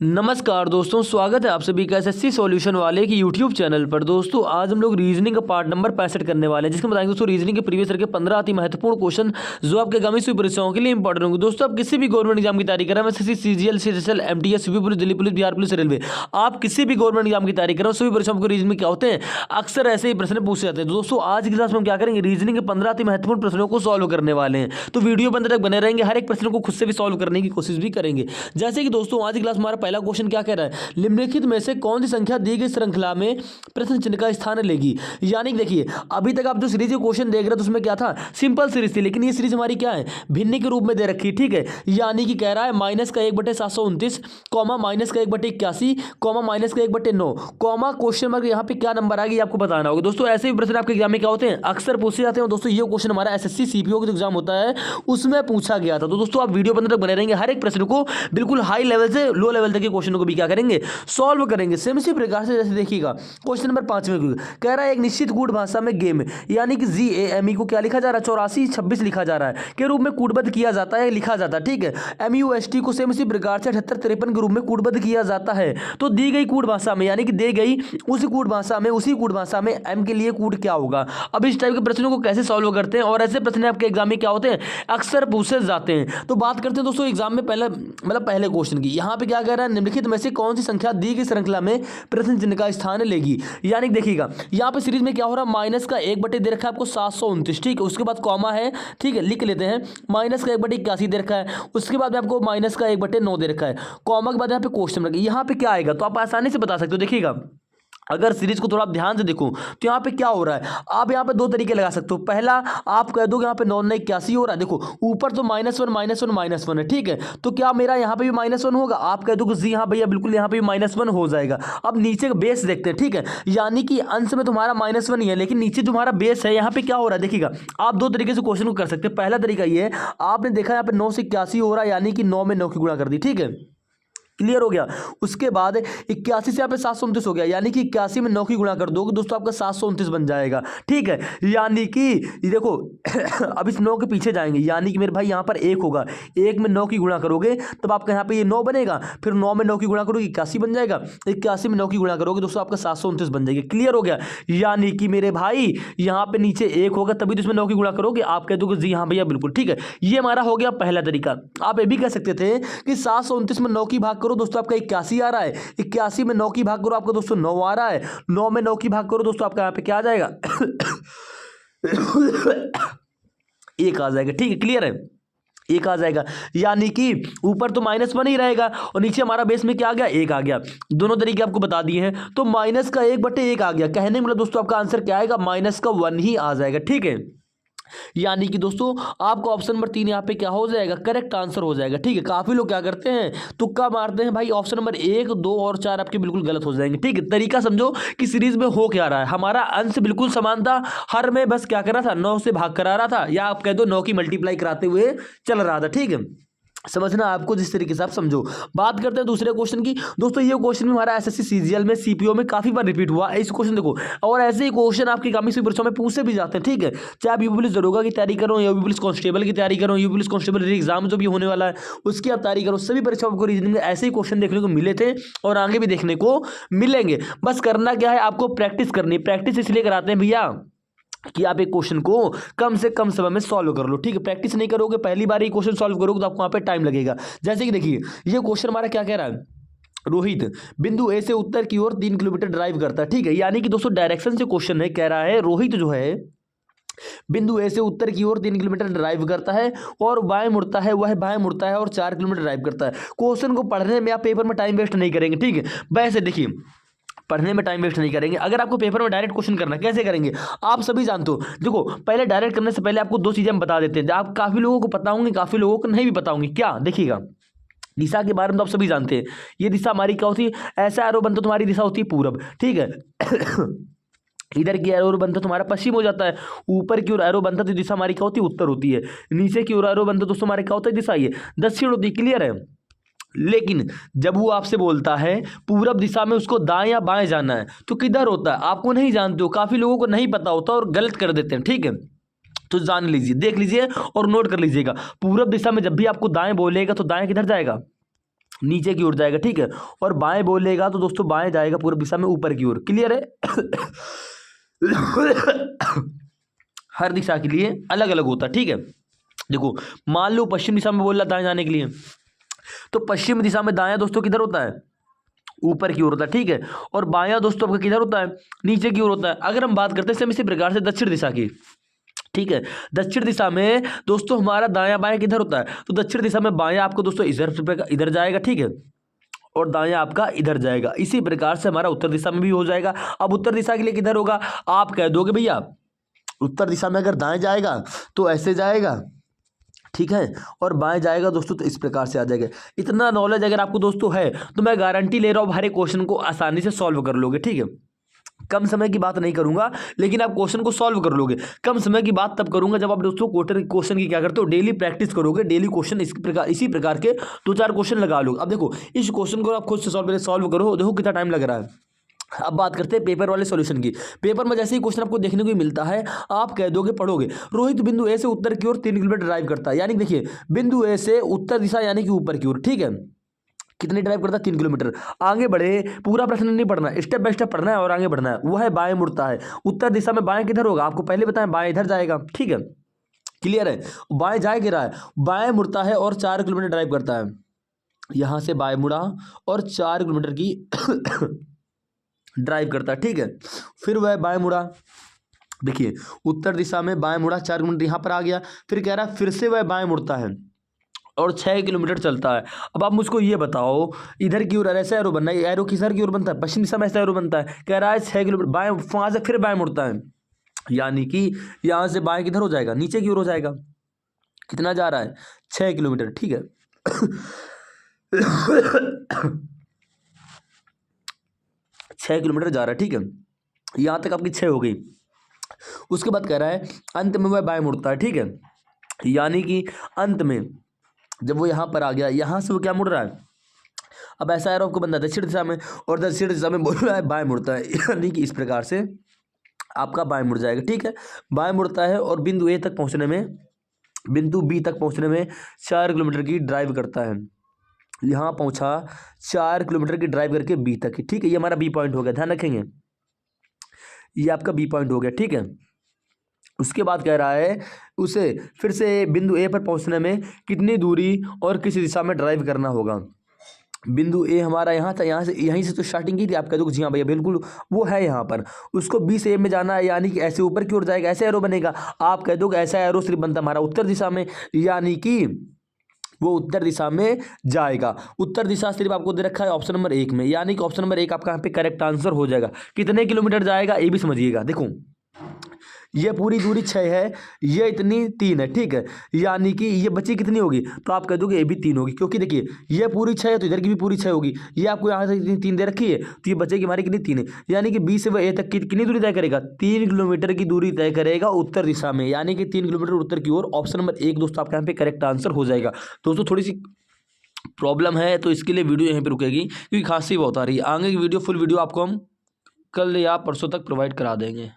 नमस्कार दोस्तों, स्वागत है आप सभी का एसएससी सॉल्यूशन वाले की यूट्यूब चैनल पर। दोस्तों आज हम लोग रीजनिंग का पार्ट नंबर 65 करने वाले हैं, जिसमें बताएंगे दोस्तों रीजनिंग के प्रीवियस ईयर के 15 अति महत्वपूर्ण क्वेश्चन जो आपके आगामी सुई परीक्षाओं के लिए इंपॉर्टेंट होंगे। दोस्तों आप किसी भी गवर्नमेंट एग्जाम की तैयारी कर रहे हैं, SSC, CGL, CHSL, MTS, UP police, Delhi police, Bihar police, railway, आप किसी भी गवर्नमेंट एग्जाम की तैयारी कर रहे हो, सभी परीक्षाओं के रीजनिंग में क्या होते हैं, अक्सर ऐसे ही प्रश्न पूछे जाते हैं। दोस्तों आज की क्लास में हम क्या करेंगे, रीजनिंग के 15 अति महत्वपूर्ण प्रश्नों को सॉल्व करने वाले हैं। तो वीडियो बंद तक बने रहेंगे, हर एक प्रश्न को खुद से भी सॉल्व करने की कोशिश भी करेंगे। जैसे कि दोस्तों आज की क्लास में हमारा पहला क्वेश्चन क्या कह रहा है, निम्नलिखित में से कौन सी संख्या दी गई श्रृंखला में प्रश्न चिन्ह का स्थान लेगी। यानी कि देखिए अभी तक आप जो सीरीज के क्वेश्चन देख रहे हो तो उसमें क्या था, सिंपल सीरीज थी, लेकिन ये सीरीज हमारी क्या है, भिन्न के रूप में दे रखी है। ठीक है, यानी कि कह रहा है माइनस का 1/729 कॉमा माइनस का 1/81 कॉमा माइनस का 1/9 कॉमा क्वेश्चन मार्क, यहाँ पे क्या नंबर आ गई आपको बताना होगा। दोस्तों ऐसे भी प्रश्न आपके एग्जाम में क्या होते हैं, अक्सर पूछे जाते हैं। दोस्तों ये क्वेश्चन हमारा एसएससी सीपीओ का एग्जाम होता है उसमें पूछा गया था। तो दोस्तों आप वीडियो बंद तक बने रहेंगे, हर एक प्रश्न को बिल्कुल हाई लेवल से लो लेवल तक के क्वेश्चन को भी क्या करेंगे, सॉल्व करेंगे सेम इसी प्रकार से। जैसे देखिएगा क्वेश्चन नंबर 5 में कह रहा है एक निश्चित कूट भाषा में गेम यानी कि GAME को क्या लिखा जा रहा है, 8426 लिखा जा रहा है के रूप में कूटबद्ध किया जाता है, लिखा जाता है। ठीक है, MUST को सेम इसी प्रकार से 7853 के रूप में कूटबद्ध किया जाता है। तो दी गई कूट भाषा में यानी कि दी गई उसी कूट भाषा में M के लिए कूट क्या होगा। अब इस टाइप के प्रश्नों को कैसे सॉल्व करते हैं और ऐसे प्रश्न आपके एग्जाम में क्या होते हैं, अक्सर पूछे जाते हैं। तो बात करते हैं दोस्तों एग्जाम में पहले क्वेश्चन की। यहाँ पे क्या कह रहा है, निम्नलिखित में से कौन सी संख्या दी गई श्रृंखला में प्रश्न चिन्ह का स्थान लेगी। यानी देखिएगा यहाँ पे सीरीज में क्या हो रहा है, माइनस का 1/, दे रखा है आपको 729। ठीक है, उसके बाद कॉमा है, ठीक है लिख लेते हैं, माइनस का 1/81 दे रखा है, उसके बाद में आपको माइनस का 1/9 दे रखा है, कॉमा के बाद यहाँ पे क्वेश्चन मार्क। यहाँ पे क्या आएगा तो आप आसानी से बता सकते हो। देखिएगा अगर सीरीज को थोड़ा आप ध्यान से देखो तो यहाँ पे क्या हो रहा है, आप यहाँ पे दो तरीके लगा सकते हो। पहला आप कह दो यहाँ पे 981 हो रहा है, देखो ऊपर तो -1 है। ठीक है, तो क्या मेरा यहाँ पे भी -1 होगा, आप कह दो कि जी हाँ भैया बिल्कुल यहाँ पे भी -1 हो जाएगा। अब नीचे का बेस देखते हैं। ठीक है, यानी कि अंश में तुम्हारा -1 ही है, लेकिन नीचे तुम्हारा बेस है, यहाँ पे क्या हो रहा है देखिएगा। आप दो तरीके से क्वेश्चन को कर सकते हैं। पहला तरीका ये है, आपने देखा यहाँ पे 9 से 81 हो रहा है, यानी कि 9 में 9 की गुणा कर दी। ठीक है, क्लियर हो गया। उसके बाद 81 से यहाँ पे 729 हो गया, यानी कि 81 में 9 की गुणा कर दोगे दोस्तों आपका 729 बन जाएगा। ठीक है, यानी कि ये देखो अब इस 9 के पीछे जाएंगे, यानी कि मेरे भाई यहाँ पर 1 होगा, 1 में 9 की गुणा करोगे तब आपका यहाँ पे ये 9 बनेगा, फिर 9 में 9 की गुणा करोगे 81 बन जाएगा, 81 में 9 की गुणा करोगे दोस्तों आपका 729 बन जाएगा। क्लियर हो गया, यानी कि मेरे भाई यहाँ पे नीचे 1 होगा तभी तो इसमें 9 की गुणा करोगे, आप कह दोगे जी हाँ भैया बिल्कुल। ठीक है, ये हमारा हो गया पहला तरीका। आप ये भी कह सकते थे कि 729 में 9 की भाग करो दोस्तों आपका 81 आ रहा है, 81 में 9 की भाग करो आपको दोस्तों 9 आ रहा है, 9 में 9 की भाग करो दोस्तों आपका यहाँ पे क्या आ जाएगा 1 आ जाएगा। ठीक है, क्लियर है, 1 आ जाएगा, यानी कि ऊपर तो -1 ही रहेगा और नीचे हमारा बेस में क्या आ गया, 1 आ गया। दोनों तरीके आपको बता दिए हैं, तो माइनस का 1/1 आ गया। कहने मतलब दोस्तों आपका आंसर क्या आएगा, -1 ही आ जाएगा। ठीक है, यानी कि दोस्तों आपका ऑप्शन नंबर 3 यहाँ पे क्या हो जाएगा, करेक्ट आंसर हो जाएगा। ठीक है, काफी लोग क्या करते हैं, तुक्का मारते हैं भाई, ऑप्शन नंबर 1, 2 और 4 आपके बिल्कुल गलत हो जाएंगे। ठीक है, तरीका समझो कि सीरीज में हो क्या रहा है, हमारा अंश बिल्कुल समान था, हर में बस क्या कर रहा था, 9 से भाग करा रहा था, या आप कह दो 9 की मल्टीप्लाई कराते हुए चल रहा था। ठीक है, समझना आपको जिस तरीके से आप समझो। बात करते हैं दूसरे क्वेश्चन की। दोस्तों ये क्वेश्चन भी हमारा एसएससी सीजीएल में सीपीओ में काफी बार रिपीट हुआ है। इस क्वेश्चन देखो, और ऐसे ही क्वेश्चन आपकी काफी सी परीक्षाओं में पूछे भी जाते हैं। ठीक है, चाहे आप यूपी पुलिस दरोगा की तैयारी करो, या यूपी पुलिस कांस्टेबल की तैयारी करो, यूपी पुलिस कांस्टेबल एग्जाम जो भी होने वाला है उसकी आप तैयारी करो, सभी परीक्षाओं को रीजनिंग में ऐसे ही क्वेश्चन देखने को मिले थे और आगे भी देखने को मिलेंगे। बस करना क्या है, आपको प्रैक्टिस करनी। प्रैक्टिस इसलिए कराते हैं भैया कि आप एक क्वेश्चन को कम से कम समय में सॉल्व कर लो। ठीक है, प्रैक्टिस नहीं करोगे, पहली बार ही क्वेश्चन सॉल्व करोगे तो आपको वहां पे टाइम लगेगा। जैसे कि देखिए ये क्वेश्चन हमारा क्या कह रहा है, रोहित बिंदु ए से उत्तर की ओर 3 किलोमीटर ड्राइव करता है। ठीक है, यानी कि दोस्तों डायरेक्शन से क्वेश्चन है, कह रहा है रोहित जो है बिंदु ए से उत्तर की ओर 3 किलोमीटर ड्राइव करता है और बाएं मुड़ता है, वह बाएं मुड़ता है और 4 किलोमीटर ड्राइव करता है। क्वेश्चन को पढ़ने में आप पेपर में टाइम वेस्ट नहीं करेंगे। ठीक है, वैसे देखिए पढ़ने में टाइम वेस्ट नहीं करेंगे, अगर आपको पेपर में डायरेक्ट क्वेश्चन करना कैसे करेंगे, आप सभी जानते हो। देखो पहले डायरेक्ट करने से पहले आपको 2 चीजें हम बता देते हैं, आप काफी लोगों को पता होंगी, काफी लोगों को नहीं भी पता होंगी। क्या, देखिएगा दिशा के बारे में तो आप सभी जानते हैं, ये दिशा हमारी क्या होती है, ऐसा एरो बनता तुम्हारी दिशा होती है पूरब। ठीक है इधर की एरो बनता तुम्हारा पश्चिम हो जाता है, ऊपर की ओर एरो बनता तो दिशा हमारी क्या होती है, उत्तर होती है, नीचे की ओर एरो बनता दोस्तों हमारे क्या होता है, दिशा ये दक्षिण होती है। क्लियर है, लेकिन जब वो आपसे बोलता है पूरब दिशा में उसको दाएं या बाएं जाना है तो किधर होता है, आपको नहीं जानते हो, काफी लोगों को नहीं पता होता और गलत कर देते हैं। ठीक है, तो जान लीजिए, देख लीजिए और नोट कर लीजिएगा। पूरब दिशा में जब भी आपको दाएं बोलेगा तो दाएं किधर जाएगा, नीचे की ओर जाएगा, ठीक है। और बाएं बोलेगा तो दोस्तों बाएं जाएगा पूर्व दिशा में ऊपर की ओर। क्लियर है? हर दिशा के लिए अलग अलग होता है, ठीक है। देखो मान लो पश्चिम दिशा में बोल रहा दाएं जाने के लिए, तो पश्चिम दिशा में दायां दोस्तों किधर होता है? ऊपर की ओर होता है, ठीक है। और बायां दोस्तों आपका किधर होता है? नीचे की ओर होता है। अगर हम बात करते हैं इसी प्रकार से दक्षिण दिशा की, ठीक है। दक्षिण दिशा में दोस्तों हमारा दायां बायां किधर होता है? तो दक्षिण दिशा में बायां आपको दोस्तों इधर जाएगा, ठीक है। और दायां आपका इधर जाएगा। इसी प्रकार से हमारा उत्तर दिशा में भी हो जाएगा। अब उत्तर दिशा के लिए किधर होगा? आप कह दोगे भैया उत्तर दिशा में अगर दाएं जाएगा तो ऐसे जाएगा, ठीक है। और बाएं जाएगा दोस्तों तो इस प्रकार से आ जाएगा। इतना नॉलेज अगर आपको दोस्तों है तो मैं गारंटी ले रहा हूं हर एक क्वेश्चन को आसानी से सॉल्व कर लोगे, ठीक है। कम समय की बात नहीं करूंगा, लेकिन आप क्वेश्चन को सॉल्व कर लोगे। कम समय की बात तब करूंगा जब आप दोस्तों क्वेश्चन की क्या करते हो, डेली प्रैक्टिस करोगे। डेली क्वेश्चन इसी प्रकार के 2-4 क्वेश्चन लगा लोगे। अब देखो इस क्वेश्चन को आप खुद से सॉल्व करो, देखो कितना टाइम लग रहा है। अब बात करते हैं पेपर वाले सॉल्यूशन की। पेपर में जैसे ही क्वेश्चन आपको देखने को मिलता है, आप कह दोगे पढ़ोगे, रोहित बिंदु ए से उत्तर की ओर 3 किलोमीटर ड्राइव करता है। यानी देखिए बिंदु ए से उत्तर दिशा यानी कि ऊपर की ओर, ठीक है। कितनी ड्राइव करता है? 3 किलोमीटर। आगे बढ़े, पूरा प्रश्न नहीं पढ़ना, स्टेप बाय स्टेप पढ़ना है और आगे बढ़ना है। वो है बाएं मुड़ता है। उत्तर दिशा में बाएं किधर होगा? आपको पहले बताएं, बाएं इधर जाएगा, ठीक है। क्लियर है? बाएं जाए गिरा है, बाएं मुड़ता है और 4 किलोमीटर ड्राइव करता है। यहां से बाएं मुड़ा और 4 किलोमीटर की ड्राइव करता है, ठीक है। फिर वह बाएं मुड़ा, देखिए उत्तर दिशा में बाएं मुड़ा, 4 किलोमीटर यहां पर आ गया। फिर कह रहा है फिर से वह बाएं मुड़ता है और 6 किलोमीटर चलता है। अब आप मुझको ये बताओ, इधर की ओर ऐसा एरो बनना है, एरो किधर की ओर बनता है? पश्चिम दिशा में ऐसा एरो बनता है। कह रहा है 6 किलोमीटर बाएं, वहां से फिर बाएं मुड़ता है, यानी कि यहां से बाएं किधर हो जाएगा? नीचे की ओर हो जाएगा। कितना जा रहा है? 6 किलोमीटर, ठीक है। 6 किलोमीटर जा रहा है, ठीक है। यहां तक आपकी 6 हो गई। उसके बाद कह रहा है अंत में वह बाएं मुड़ता है, ठीक है। यानी कि अंत में जब वो यहां पर आ गया, यहां से वो क्या मुड़ रहा है? अब ऐसा एरो आपको बनता है दक्षिण दिशा में, और दक्षिण दिशा में बोल रहा है बाएं मुड़ता है, यानी कि इस प्रकार से आपका बाएं मुड़ जाएगा, ठीक है। बाएं मुड़ता है और बिंदु ए तक पहुंचने में, बिंदु बी तक पहुंचने में 4 किलोमीटर की ड्राइव करता है। यहाँ पहुंचा 4 किलोमीटर की ड्राइव करके बी तक, ठीक है। ये हमारा बी पॉइंट हो गया, ध्यान रखेंगे। ये आपका बी पॉइंट हो गया, ठीक है। उसके बाद कह रहा है उसे फिर से बिंदु ए पर पहुंचने में कितनी दूरी और किस दिशा में ड्राइव करना होगा। बिंदु ए हमारा यहाँ था, यहाँ से यहीं से तो स्टार्टिंग की थी। आप कह दो जी हाँ भैया बिल्कुल वो है यहाँ पर। उसको बी से ए में जाना है, यानी कि ऐसे ऊपर की ओर जाएगा, ऐसे एरो बनेगा। आप कह दो ऐसा एरो सिर्फ बनता हमारा उत्तर दिशा में, यानी कि वो उत्तर दिशा में जाएगा। उत्तर दिशा सिर्फ आपको दे रखा है ऑप्शन नंबर 1 में, यानी कि ऑप्शन नंबर 1 आपका यहाँ पे करेक्ट आंसर हो जाएगा। कितने किलोमीटर जाएगा ये भी समझिएगा। देखो ये पूरी दूरी 6 है, ये इतनी 3 है, ठीक है। यानी कि ये बची कितनी होगी? तो आप कह दोगे ये भी 3 होगी, क्योंकि देखिए ये पूरी 6 है तो इधर की भी पूरी 6 होगी। ये आपको यहाँ से इतनी 3 दे रखी है तो ये बचेगी हमारी कितनी? 3 है। यानी कि बी से वह ए तक कितनी दूरी तय करेगा? 3 किलोमीटर की दूरी तय करेगा उत्तर दिशा में, यानी कि 3 किलोमीटर उत्तर की ओर। ऑप्शन नंबर 1 दोस्तों आपका यहाँ पे करेक्ट आंसर हो जाएगा। दोस्तों थोड़ी सी प्रॉब्लम है तो इसके लिए वीडियो यहीं पर रुकेगी, क्योंकि खांसी बहुत आ रही है। आगे की वीडियो फुल वीडियो आपको हम कल या परसों तक प्रोवाइड करा देंगे।